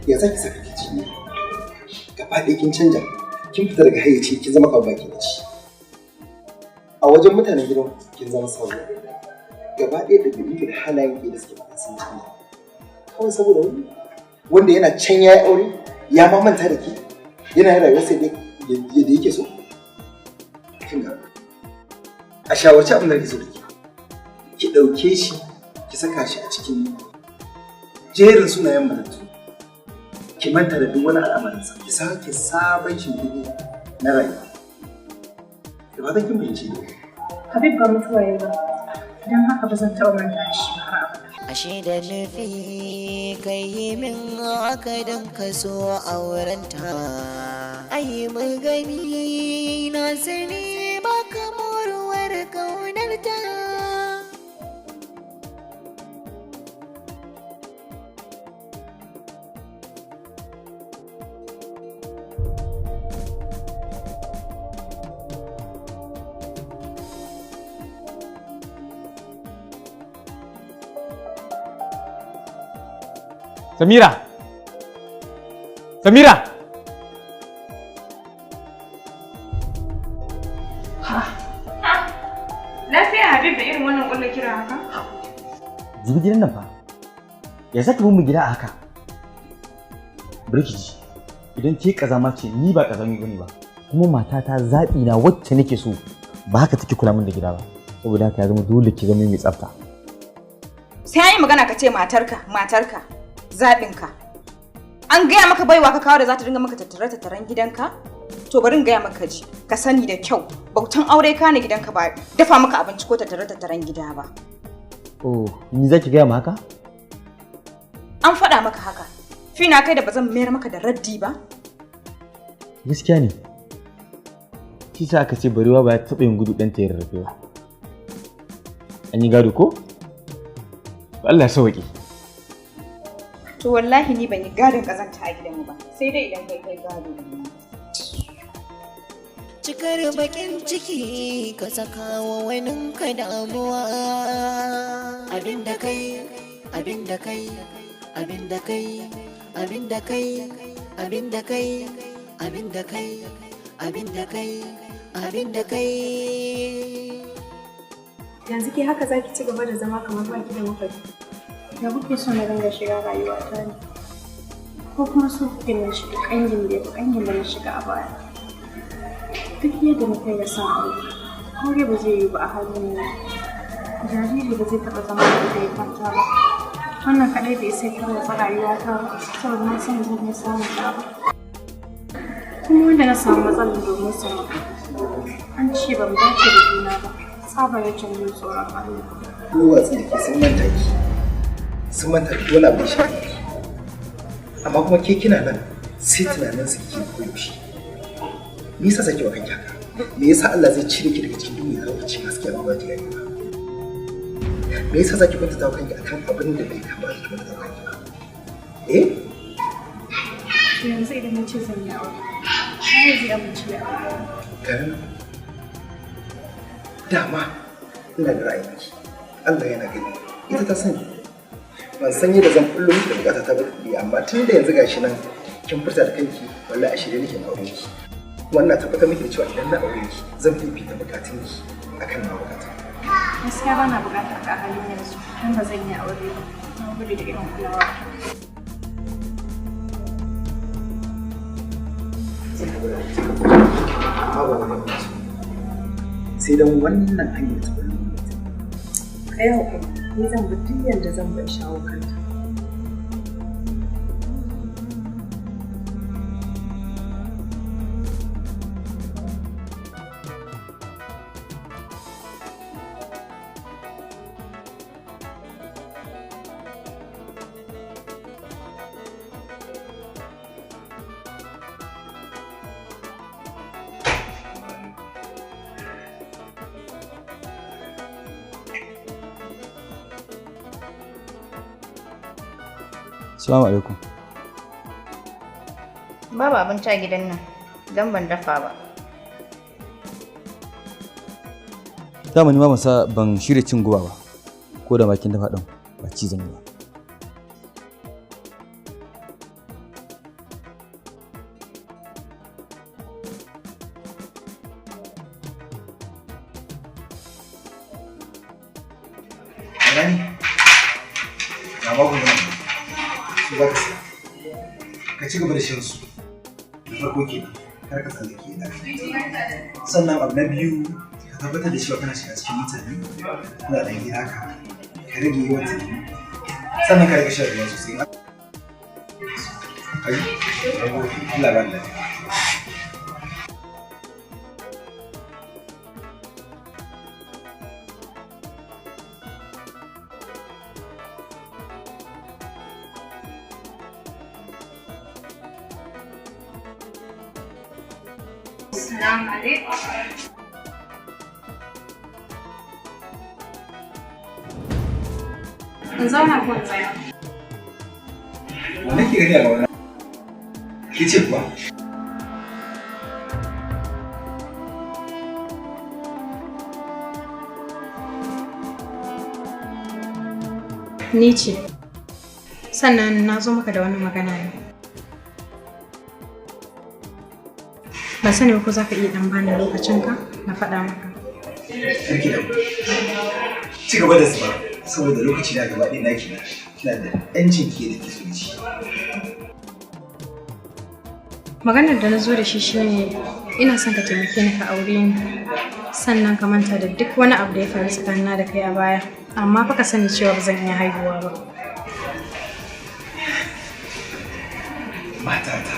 Ya zaki saka kici ne. Gaba ɗaya kin canja. Kin fita daga hayyaci kin zama kawai baki da ci. A wajen mutanen gidan kin zama sabu. Gaba ɗaya da bibi da halayen ke da suke faɗa sun canja. Kawai saboda wani wanda yana can ya yi aure ya ma manta da ke yana yin rayuwar sai yadda yake so. Kin ga a shawarci abin da ke so da ke. Ki ɗauke shi ki saka shi a cikin jerin sunayen matattu. Ki manta da duk wani al'amarinsa ki sake sabon shimfiɗi na rayuwa. Da ba zan kin bayyance ne. Habib ba mutuwa ya ba, don haka ba zan taɓa manta shi ba har abada. Ashe da nufi kai yi min haka don ka so aurenta. Ai magani na sani ba kamar ƙaunarta. Samira! Samira! Lafiya Habib da irin wannan ƙwallon kira haka? Jibi gidan nan fa. Ya saka mun gida a haka. Birkiji, idan ke kazama ce ni ba kazami bane ba. Kuma matata zaɓi na wacce nake so ba haka take kula min da gida ba. Saboda haka ya zama dole ki zama mai tsafta. Sai an yi magana ka ce matarka. Zaɓinka. An gaya maka baiwa ka kawo da za ta dinga maka tattare-tattaren gidanka? To bari in gaya maka ji, ka sani da kyau, bautan aure ka ne gidanka ba dafa maka abinci ko tattare-tattaren gida ba. Oh, ni za ki gaya ma haka? An faɗa maka haka. Fina kai da ba zan mayar maka da raddi ba? Gaskiya ne. Shi sa aka ce barewa ba ya taɓa yin gudu ɗanta ya rarrafe ba. An yi gado ko? Allah ya sauwaƙe. To wallahi ni ban yi gadon kazanta a gidanmu ba, sai dai idan kai gado. Cikar bakin ciki ka saka wa wani ka damuwa. Abinda kai, abinda kai, abinda kai, abinda kai, abinda kai, abinda kai, abinda kai, abinda kai. Yanzu ke haka zaki ci gaba da zama kamar baki da mafaɗi. Da kuke so na dinga shiga rayuwata ne, ko kuma so kuke na shiga ƙangin da na shiga a baya. Duk yadda na kai ga son aure ba zai yi ba a halin nan. Jariri ba zai taɓa zama da ya kwanta ba. Wannan kaɗai bai sai tarwatsa rayuwata ba, saboda na san zan iya samun ɗa ba. Kuma wanda na samu matsalar domin sama, an ce ban dace da juna ba, tsabar rashin yin tsoron Allah. Ni watsi da ke sun manta ki. Sun manta da wani abin shi. Amma kuma ke kina nan sai tunanin su ke koyaushe. Me yasa sake wa kanki haka? Me yasa Allah zai cire ki daga cikin duniya lokacin haske ba ba ki ba? Me yasa zaki kwanta ta kanki akan abin da bai kamata ki kwanta ta kanki ba? To yanzu idan na ce zan yi aure, shi zai amince da aure. Karin dama ina da ra'ayinki. Allah yana gani. Ita ta sani. Ban san yadda zan kullo miki da bukata ta ba amma tun da yanzu gashi nan kin furta da kanki wallahi a shirye nake na aure ki. Wannan tabbatar miki da cewa idan na aure ki zan fifita bukatun ki akan na bukata. Gaskiya ba na bukatar ka halin yanzu, don ba zan yi aure ba. Na gudu da irin kulawa. Sai dan wannan hanyar ta kullu. Kai hakuri, ni zan bi duk yanda zan bai shawo kanta. Assalamu alaikum. Babu abinci a gidan nan, don ban dafa ba. Dama ni ma ban shirya cin guba ba, ko da bakin dafa ɗin ba ci zan yi ba. gani ga magungunan su za ka siya ka ci gaba da shan su da farko kenan kar ka tsallake na sannan abu na biyu ka tabbatar da cewa kana shiga cikin mutane kuna da gida ka rage yawan tunani sannan ka rage shan ruwa sosai ai Allah ba da Assalamu alaikum. Kun zauna ko tsaya? Wanda ke gani a gaba ke ce kuwa? Ni ce. Sannan na zo maka da wani magana ne. Ba sani ko za ka iya ɗan bani lokacinka na faɗa maka. Karki da ci gaba da zuba saboda lokaci na gaba ɗaya naki na kina da ƴancin ke da ke so ci. Maganar da na zo da shi shine ina son ka taimake ni ka aure ni sannan ka manta da duk wani abu da ya faru tsakanina da kai a baya amma fa ka sani cewa ba zan iya haihuwa ba. Matata.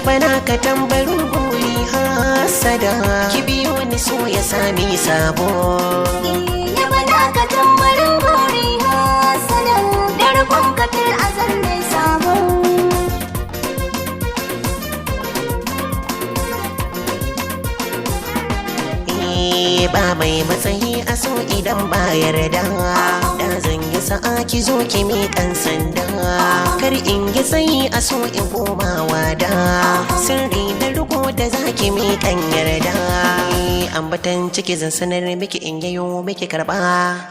bana ka tambarin guri hasada ki biyo ni so ya sami sabo ya bana ka tambarin guri hasada darkon ka fil azal mai sabo ba mai matsayi a so idan ba yarda da zan yi sa'a ki zo ki miƙan sanda kar in yi tsayi a so in komawa da sirri na riko da za ki miƙan yarda ambatan ciki zan sanar miki in yayo miki karba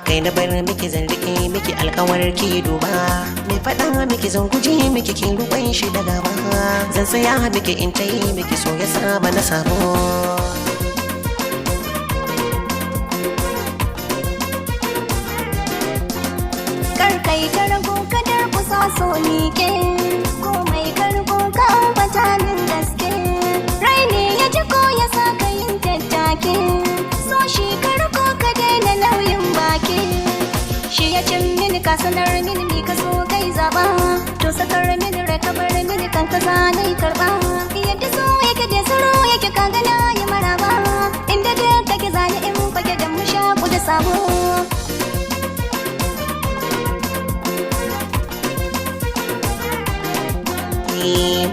kai na bar miki zan rike miki alkawar ki duba mai faɗa miki zan guji miki ki ruban shi da gaba zan tsaya miki in tayi miki so ya saba na sabo kai karko kadar kusa so miƙe komai karko ka ambata min gaske rai ne ya ji ko ya saka yin tattake so shi karko ka daina nauyin baki shi ya cin mini ka sanar mini mi ka so kai zaba to sakar mini rai ka bar mini kan ka zanai karba yadda so yake da tsaro yake ka gana yi maraba inda duk kake zani in fage da mu shaku da sabo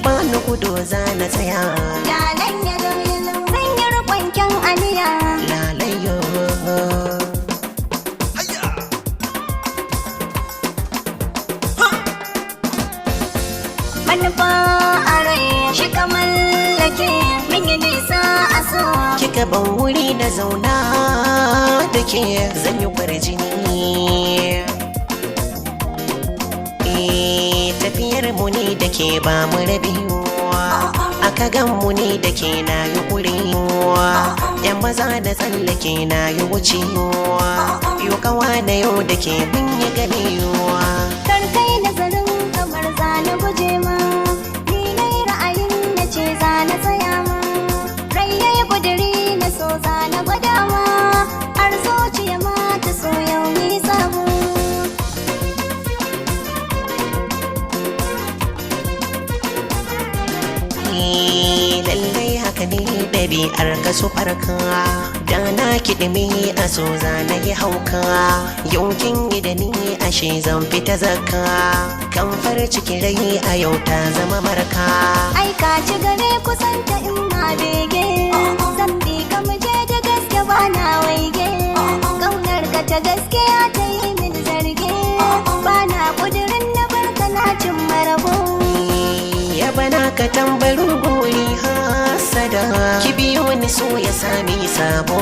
ba ni gudu za na tsaya lalan yalo yalo zan yi rukun kyan aniya lalayo manufa a rai shi kamar lake min yi nisa a so kika ban wuri na zauna da ke zan yi kwarjini tafiyar mu ne da ke ba mu rabewa aka gan mu ne da ke na yi ƙurewa yan maza da tsallake na yi wucewa yau kawa da yau da ke mun yi ganewa kar kai nazarin kamar zana guje ma ni na yi ra'ayin na ce zana tsaya ma rai ya yi kudiri na so zana gwada ma har zuciya ma ta so yau ni sabo lallai haka ne ɗabi'ar ka su farka da na kiɗimi a so na yi hauka yankin da ni ashe zan fita zakka kan fara cikin rai a yau ta zama marka ai ka ci gare kusanta in ma bege zan bi ka muje da gaske ba na waige kaunar ka ta gaskiya ta yi min zarge ba na kudirin na barka na cin marabo ya bana ka tambarin guri hasada ki biyo ni so ya sami sabo